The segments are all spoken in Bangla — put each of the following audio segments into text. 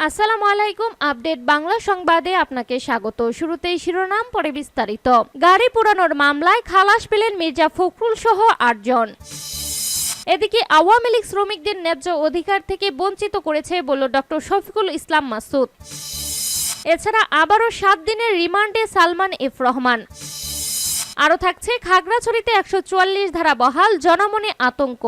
আসসালামু আলাইকুম। আপডেট বাংলা সংবাদে আপনাকে স্বাগত। শুরুতেই শিরোনাম, পরে বিস্তারিত। গাড়ি পোড়ানোর মামলায় খালাস পেলেন মির্জা ফখরুল সহ ৮ জন। এদিকে আওয়ামী লীগ শ্রমিকদের ন্যায্য অধিকার থেকে বঞ্চিত করেছে বলল ডক্টর শফিকুল ইসলাম মাসুদ। এছাড়া আবারও ৭ দিনের রিমান্ডে সালমান এফ রহমান। আরও থাকছে খাগড়াছড়িতে ১৪৪ ধারা বহাল, জনমনে আতঙ্ক।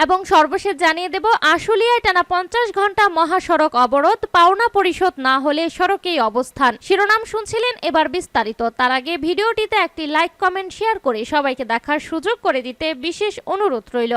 এবং সর্বশেষ জানিয়ে দেব, আশুলিয়ায় টানা ৫০ ঘন্টা মহাসড়ক অবরোধ, পাওনা পরিশোধ না হলে সড়কেই অবস্থান। শিরোনাম শুনছিলেন, এবার বিস্তারিত। তার আগে ভিডিওটিতে একটি লাইক, কমেন্ট, শেয়ার করে সবাইকে দেখার সুযোগ করে দিতে বিশেষ অনুরোধ রইল।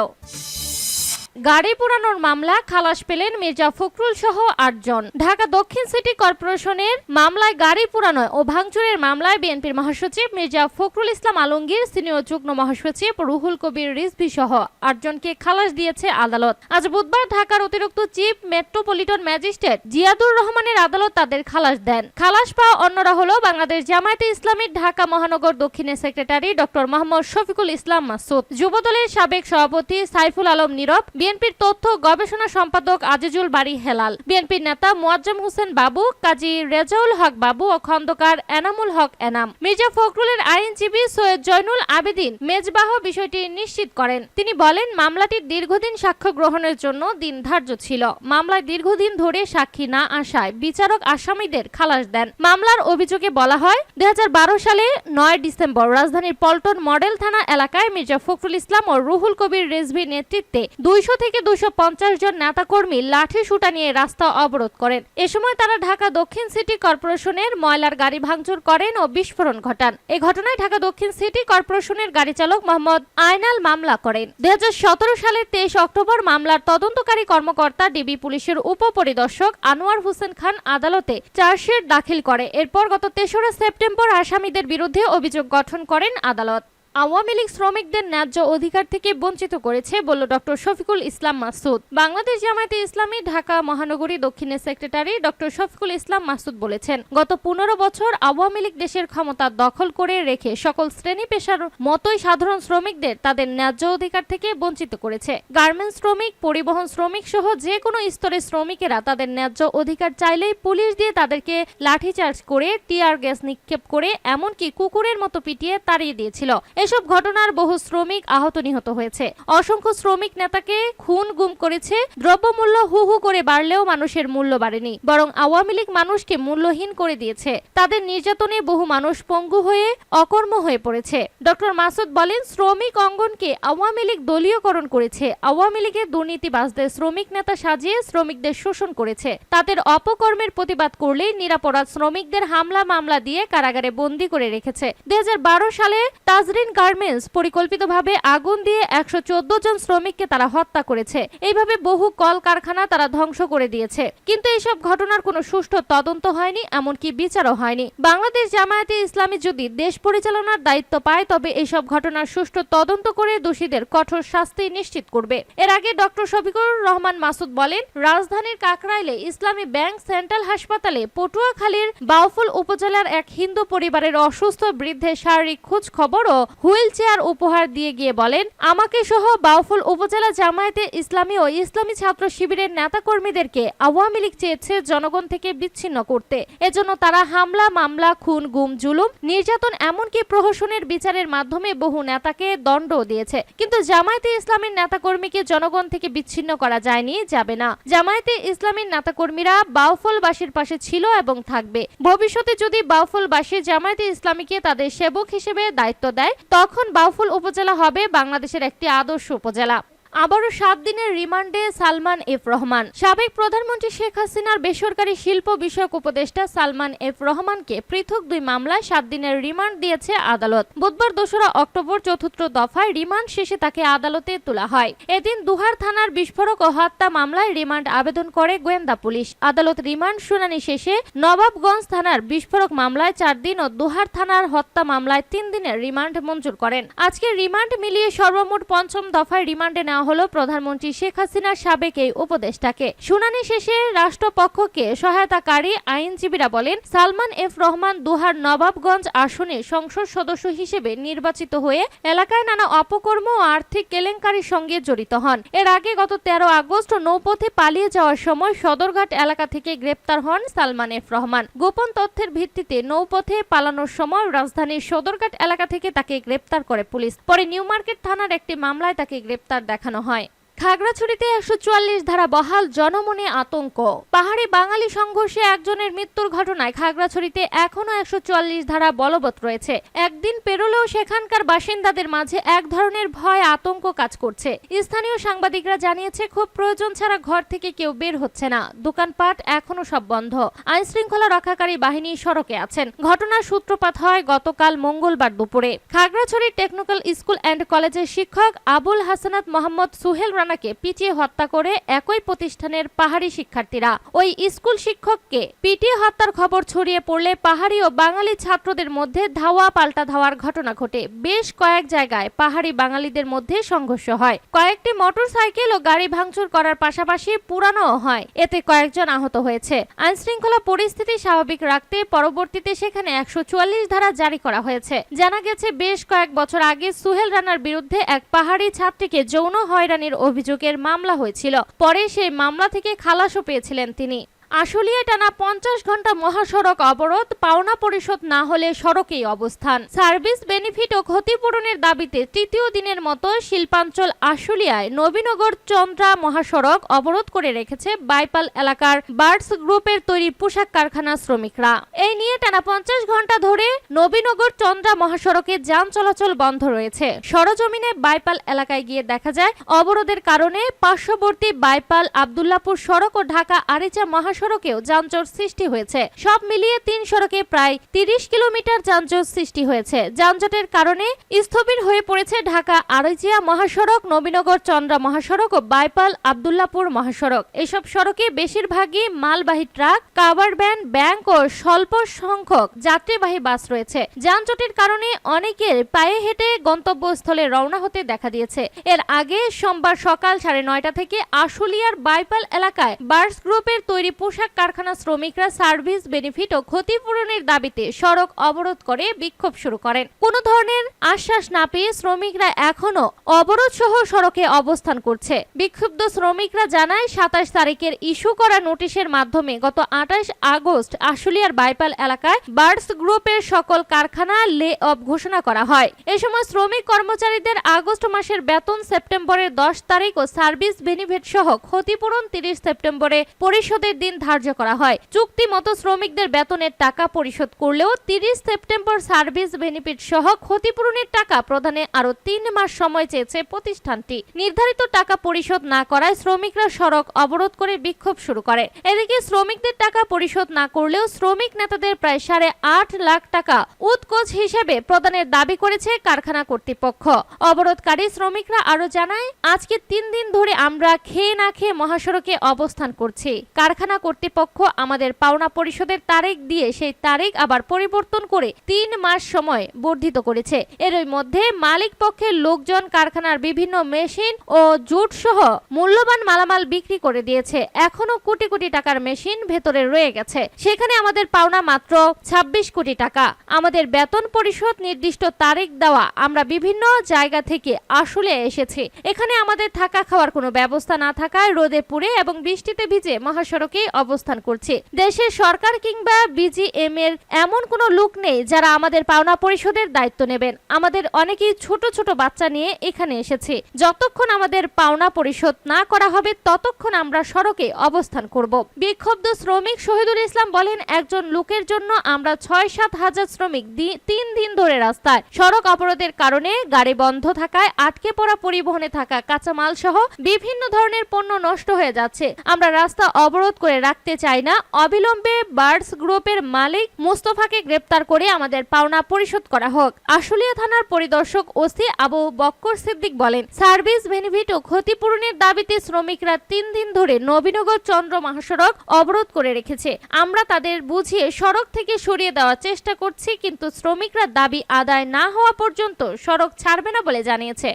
গাড়ি পোড়ানোর মামলা খালাস পেলেন মির্জা ফখরুল সহ ৮ জন। ঢাকা দক্ষিণ সিটি কর্পোরেশনের মামলায় গাড়ি পোড়ানো ও ভাঙচুরের মামলায় বিএনপির মহাসচিব মির্জা ফখরুল ইসলাম আলমগীর, সিনিয়র যুগ্ম মহাসচিব রুহুল কবির রিজভী সহ ৮ জনকে খালাস দিয়েছে আদালত। আজ বুধবার ঢাকার অতিরিক্ত চিফ মেট্রোপলিটন ম্যাজিস্ট্রেট জিয়াদুর রহমানের আদালত তাদের খালাস দেন। খালাস পাওয়া অন্যরা হলো বাংলাদেশ জামায়াতে ইসলামীর ঢাকা মহানগর দক্ষিণের সেক্রেটারি ডক্টর মোহাম্মদ শফিকুল ইসলাম মাসুদ, যুবদলের সাবেক সভাপতি সাইফুল আলম নীরব, বিএনপির তথ্য গবেষণা সম্পাদক আজিজুল বারী হেলাল, বিএনপির নেতা মোয়াজ্জেম হোসেন বাবু, কাজী রেজাউল হক বাবু ও খন্দকার এনামুল হক এনাম। মির্জা ফখরুলের আইনজীবী সৈয়দ জয়নুল আবেদিন মেজবাহ বিষয়টি নিশ্চিত করেন। তিনি বলেন, মামলাটির দীর্ঘদিন সাক্ষ্য গ্রহণের জন্য দিন ধার্য ছিল। মামলায় দীর্ঘদিন ধরে সাক্ষী না আসায় বিচারক আসামিদের খালাস দেন। মামলার অভিযোগে বলা হয়, ২০১২ সালে ৯ ডিসেম্বর রাজধানীর পল্টন মডেল থানা এলাকায় মির্জা ফখরুল ইসলাম ও রুহুল কবির রিজভীর নেতৃত্বে ২০০ থেকে ২৫০ জন নেতাকর্মী লাঠি সুটা নিয়ে রাস্তা অবরোধ করেন। এ সময় তারা ঢাকা দক্ষিণ সিটি কর্পোরেশনের ময়লার গাড়ি ভাঙচুর করেন ও বিস্ফোরণ ঘটান। এই ঘটনায় ঢাকা দক্ষিণ সিটি কর্পোরেশনের গাড়ি চালক মোহাম্মদ আয়নাল মামলা করেন। ২০১৭ সালের ২৩ অক্টোবর মামলার তদন্তকারী কর্মকর্তা ডিবি পুলিশের উপপরিদর্শক আনোয়ার হোসেন খান আদালতে চার্জশিট দাখিল করে। এরপর গত ৩রা সেপ্টেম্বর আসামিদের বিরুদ্ধে অভিযোগ গঠন করেন আদালত। আওয়ামী লীগ শ্রমিকদের ন্যায্য অধিকার থেকে বঞ্চিত করেছে বলল ডক্টর শফিকুল ইসলাম মাসুদ। বাংলাদেশ জামায়াতে ইসলামী ঢাকা মহানগরী দক্ষিণের সেক্রেটারি ডক্টর শফিকুল ইসলাম মাসুদ বলেছেন, গত ১৫ বছর আওয়ামী লীগ দেশের ক্ষমতা দখল করে রেখে সকল শ্রেণী পেশার মতোই সাধারণ শ্রমিকদের তাদের ন্যায্য অধিকার থেকে বঞ্চিত করেছে। গার্মেন্টস শ্রমিক, পরিবহন শ্রমিক সহ যে কোনো স্তরের শ্রমিকেরা তাদের ন্যায্য অধিকার চাইলেই পুলিশ দিয়ে তাদেরকে লাঠিচার্জ করে, টিয়ার গ্যাস নিক্ষেপ করে, এমনকি কুকুরের মতো পিটিয়ে তাড়িয়ে দিয়েছিল। এসব ঘটনার বহু শ্রমিক আহত নিহত হয়েছে। অসংখ্য শ্রমিক নেতাকে খুন গুম করেছে। দ্রব্যমূল্য হু হু করে বাড়লেও মানুষের মূল্য বাড়েনি, বরং আওয়ামী লীগ মানুষকে মূল্যহীন করে দিয়েছে। তাদের নির্যাতনে বহু মানুষ পঙ্গু হয়ে অকর্ম হয়ে পড়েছে। ডক্টর মাসুদ বলেন, শ্রমিক অঙ্গনকে আওয়ামী লীগ দলীয়করণ করেছে। আওয়ামী লীগের দুর্নীতিবাজদের শ্রমিক নেতা সাজিয়ে শ্রমিকদের শোষণ করেছে। তাদের অপকর্মের প্রতিবাদ করলেই নিরাপরাধ শ্রমিকদের হামলা মামলা দিয়ে কারাগারে বন্দী করে রেখেছে। ২০১২ সালে তাজরিন গার্মেন্টস পরিকল্পিতভাবে আগুন দিয়ে ১১৪ জন শ্রমিককে তারা হত্যা করেছে। এইভাবে বহু কল কারখানা তারা ধ্বংস করে দিয়েছে। কিন্তু এইসব ঘটনার কোনো সুষ্ঠু তদন্ত হয়নি, এমনকি বিচারও হয়নি। বাংলাদেশ জামায়াতে ইসলামী যদি দেশ পরিচালনার দায়িত্ব পায়, তবে এইসব ঘটনার সুষ্ঠু তদন্ত করে দোষীদের কঠোর শাস্তি নিশ্চিত করবে। এর আগে ডক্টর শফিকুর রহমান মাসুদ বলেন, রাজধানীর কাকরাইলে ইসলামী ব্যাংক, সেন্ট্রাল হাসপাতালে, পটুয়াখালীর বাউফল উপজেলার এক হিন্দু পরিবারের অসুস্থ বৃদ্ধের শারীরিক খোঁজ খবর ও হুইল চেয়ার উপহার দিয়ে গিয়ে বলেন, আমাকে সহ বাউফল উপজেলা জামায়াতে ইসলামী ও ইসলামী ছাত্র শিবিরের নেতাকর্মীদেরকে আওয়ামী লীগ চেয়েছে জনগণ থেকে বিচ্ছিন্ন করতে। এজন্য তারা হামলা মামলা, খুন গুম, জুলুম, নির্যাতন, এমনকি প্রহসনের বিচারের মাধ্যমে বহু নেতাকে দণ্ডও দিয়েছে। কিন্তু জামায়াতে ইসলামীর নেতাকর্মীকে জনগণ থেকে বিচ্ছিন্ন করা যায়নি, যাবে না। জামায়াতে ইসলামীর নেতাকর্মীরা বাউফলবাসীর পাশে ছিল এবং থাকবে। ভবিষ্যতে যদি বাউফলবাসী জামায়াতে ইসলামীকে তাদের সেবক হিসেবে দায়িত্ব দেয়, তখন বাউফল উপজেলা হবে বাংলাদেশের একটি আদর্শ উপজেলা। আবারও ৭ দিনের রিমান্ডে সালমান এফ রহমান। সাবেক প্রধানমন্ত্রী শেখ হাসিনার বেসরকারি শিল্প বিষয়ক উপদেষ্টা সালমান এফ রহমানকে পৃথক ২ মামলায় ৭ দিনের রিমান্ড দিয়েছে আদালত। বুধবার ২রা অক্টোবর চতুর্থ দফায় রিমান্ড শেষে তাকে আদালতে তোলা হয়। এদিন দুহার থানার বিস্ফোরক ও হত্যা মামলায় রিমান্ড আবেদন করে গোয়েন্দা পুলিশ। আদালত রিমান্ড শুনানি শেষে নবাবগঞ্জ থানার বিস্ফোরক মামলায় ৪ দিন ও দুহার থানার হত্যা মামলায় ৩ দিনের রিমান্ড মঞ্জুর করেন। আজকে রিমান্ড মিলিয়ে সর্বমোট ৫ম দফায় রিমান্ডে নেওয়া হলো প্রধানমন্ত্রী শেখ হাসিনার সাবেক এই উপদেষ্টাকে। শুনানি শেষে রাষ্ট্রপক্ষকে সহায়তাকারী আইনজীবীরা বলেন, সালমান এফ রহমান দোহার নবাবগঞ্জ আসনে সংসদ সদস্য হিসেবে নির্বাচিত হয়ে এলাকায় নানা অপকর্ম ও আর্থিক কেলেঙ্কারির সঙ্গে জড়িত হন। এর আগে গত 13 আগস্ট নৌপথে পালিয়ে যাওয়ার সময় সদরঘাট এলাকা থেকে গ্রেপ্তার হন সালমান এফ রহমান। গোপন তথ্যের ভিত্তিতে নৌপথে পালানোর সময় রাজধানীর সদরঘাট এলাকা থেকে তাকে গ্রেপ্তার করে পুলিশ। পরে নিউ মার্কেট থানার একটি মামলায় তাকে গ্রেপ্তার দেখানো হয়। খাগড়াছড়িতে 144 ধারা বহাল, জনমনে আতঙ্ক। পাহাড়ি বাঙালি সংঘর্ষে একজনের মৃত্যুর ঘটনায় খাগড়াছড়িতে এখনো 144 ধারা বলবৎ রয়েছে। একদিন পেরোলেও সেখানকার বাসিন্দাদের মাঝে এক ধরনের ভয় আতঙ্ক কাজ করছে। স্থানীয় সাংবাদিকরা জানিয়েছে, খুব প্রয়োজন ছাড়া ঘর থেকে কেউ বের হচ্ছে না। দোকানপাট এখনো সব বন্ধ। আইন শৃঙ্খলা রক্ষাকারী বাহিনী সড়কে আছেন। ঘটনার সূত্রপাত হয় গতকাল মঙ্গলবার দুপুরে। খাগড়াছড়ি টেকনিক্যাল স্কুল অ্যান্ড কলেজের শিক্ষক আবুল হাসানাত মোহাম্মদ সুহেল রানাকে পিটিয়ে হত্যা করে একই প্রতিষ্ঠানের পাহাড়ি শিক্ষার্থীরা। ওই স্কুল শিক্ষককে পিটিয়ে হত্যার খবর ছড়িয়ে পড়লে পাহাড়ি ও বাঙালি ছাত্রদের মধ্যে ধাওয়া পাল্টা ধাওয়ার ঘটনা ঘটে। বেশ কয়েক জায়গায় পাহাড়ি বাঙালিদের মধ্যে সংঘর্ষ হয়। কয়েকটি মোটরসাইকেল ও গাড়ি ভাঙচুর করার পাশাপাশি পুরানোও হয়। এতে কয়েকজন আহত হয়েছে। আইন শৃঙ্খলা পরিস্থিতি স্বাভাবিক রাখতে পরবর্তীতে সেখানে 144 ধারা জারি করা হয়েছে। জানা গেছে, বেশ কয়েক বছর আগে সুহেল রানার বিরুদ্ধে এক পাহাড়ি ছাত্রীকে যৌন হয়রানির অভিযোগের মামলা হয়েছিল। পরে সেই মামলা থেকে খালাসও পেয়েছিলেন তিনি। আশুলিয়ায় টানা 50 ঘন্টা মহাসড়ক অবরোধ, পাওনা পরিশোধ না হলে সড়কেই অবস্থান। সার্ভিস বেনিফিট ও ক্ষতিপূরণের দাবিতে তৃতীয় দিনের মতো শিল্পাঞ্চল আশুলিয়ায় নবীনগর চন্দ্রা মহাসড়ক অবরোধ করে রেখেছে বাইপাল এলাকার বার্ডস গ্রুপের তৈরি পোশাক কারখানা শ্রমিকরা। এই নিয়ে টানা 50 ঘন্টা ধরে নবীনগর চন্দ্রা মহাসড়কে যান চলাচল বন্ধ রয়েছে। সরজমিনে বাইপাল এলাকায় গিয়ে দেখা যায়, অবরোধের কারণে পার্শ্ববর্তী বাইপাল আব্দুল্লাপুর সড়ক ও ঢাকা আরিচা সড়কেও যানজট সৃষ্টি হয়েছে। সব মিলিয়ে 3 সড়কে প্রায় 30 কিলোমিটার যানজট সৃষ্টি হয়েছে। যানজটের কারণে স্থবির হয়ে পড়েছে ঢাকা আরিচিয়া মহাসড়ক, নবীনগর চন্দ্রা মহাসড়ক ও বাইপাল আব্দুল্লাপুর মহাসড়ক। এসব সড়কে বেশিরভাগই মালবাহী ট্রাক, কাভার ভ্যান, ব্যাংক ও স্বল্প সংখ্যক যাত্রীবাহী বাস রয়েছে। যানজটের কারণে অনেকের পায়ে হেঁটে গন্তব্যস্থলে রওনা হতে দেখা দিয়েছে। এর আগে সোমবার সকাল 9:30 থেকে আশুলিয়ার বাইপাল এলাকায় বার্ডস গ্রুপের তৈরি পোশাক কারখানা শ্রমিকরা সার্ভিস বেনিফিট ও ক্ষতিপূরণের দাবিতে সড়ক অবরোধ করে বিক্ষোভ শুরু করেন। কোনো ধরনের আশ্বাস না পেয়ে শ্রমিকরা এখনো অবরোধ সহ সড়কে অবস্থান করছে। বিক্ষুব্ধ শ্রমিকরা জানায়, 27 তারিখের ইস্যু করা নোটিশের মাধ্যমে গত 28 আগস্ট আশুলিয়ার বাইপাল এলাকায় বার্ডস গ্রুপের সকল কারখানা লে অফ ঘোষণা করা হয়। এ সময় শ্রমিক কর্মচারীদের আগস্ট মাসের বেতন সেপ্টেম্বরের 10 তারিখ ও সার্ভিস বেনিফিট সহ ক্ষতিপূরণ 30 সেপ্টেম্বরে পরিশোধের দিন ধার্য করা হয়। চুক্তি মতো শ্রমিকদের বেতনের টাকা পরিশোধ করলেও 30 সেপ্টেম্বর সার্ভিস বেনিফিট সহ ক্ষতিপূরণের টাকা প্রদানে আরো 3 মাস সময় চেয়েছে প্রতিষ্ঠানটি। নির্ধারিত টাকা পরিশোধ না করায় শ্রমিকরা সড়ক অবরোধ করে বিক্ষোভ শুরু করে। এদিকে শ্রমিকদের টাকা পরিশোধ না করলেও শ্রমিক নেতাদের প্রায় 8.5 লাখ টাকা উৎকোচ হিসেবে প্রদানের দাবি করেছে কারখানা কর্তৃপক্ষ। অবরোধকারী শ্রমিকরা আরো জানায়, আজকে 3 দিন ধরে আমরা খেয়ে না খেয়ে মহাসড়কে অবস্থান করছি। কারখানা কর্তৃপক্ষ আমাদের পাওনা পরিশোধের তারিখ দিয়ে সেই তারিখ আবার পরিবর্তন করে 3 মাস সময় বর্ধিত করেছে। এর মধ্যে মালিক পক্ষের লোকজন কারখানার বিভিন্ন মেশিন ও জুট সহ মূল্যবান মালামাল বিক্রি করে দিয়েছে। এখনো কোটি কোটি টাকার মেশিন ভেতরে রয়ে গেছে। সেখানে আমাদের পাওনা মাত্র 26 কোটি টাকা। আমাদের বেতন পরিশোধ নির্দিষ্ট তারিখ দেওয়া। আমরা বিভিন্ন জায়গা থেকে আসলে এসেছি। এখানে আমাদের থাকা খাওয়ার কোনো ব্যবস্থা না থাকায় রোদে পুড়ে এবং বৃষ্টিতে ভিজে মহাসড়কে অবস্থান করছে। দেশের সরকার কিংবা বিজিএম এর এমন কোনো লোক নেই যারা আমাদের পাওনা পরিশোধের দায়িত্ব নেবেন। আমাদের অনেকেই ছোট ছোট বাচ্চা নিয়ে এখানে এসেছি। যতক্ষণ আমাদের পাওনা পরিশোধ না করা হবে ততক্ষণ আমরা সড়কে অবস্থান করব। বিক্ষুব্ধ শ্রমিক শহীদুল ইসলাম বলেন, একজন লোকের জন্য আমরা 6-7 হাজার শ্রমিক 3 দিন ধরে রাস্তায়। সড়ক অবরোধের কারণে গাড়ি বন্ধ থাকায় আটকে পড়া পরিবহনে থাকা কাঁচামাল সহ বিভিন্ন ধরনের পণ্য নষ্ট হয়ে যাচ্ছে। আমরা রাস্তা অবরোধ করে রাখতে চাই না। অবিলম্বে বার্ডস গ্রুপের মালিক মুস্তফাকে গ্রেপ্তার করে আমাদের পাওনা পরিশোধ করা হোক। আশুলিয়া থানার পরিদর্শক ওসি আবু বক্কর সিদ্দিক বলেন, সার্ভিস বেনিফিট ও ক্ষতিপূরণের দাবিতে শ্রমিকরা 3 দিন ধরে নবীনগর চন্দ্র মহাসড়ক অবরোধ করে রেখেছে। আমরা তাদের বুঝিয়ে সড়ক থেকে সরিয়ে দেওয়ার চেষ্টা করছি, কিন্তু শ্রমিকরা দাবি আদায় না হওয়া পর্যন্ত সড়ক ছাড়বে না বলে জানিয়েছে।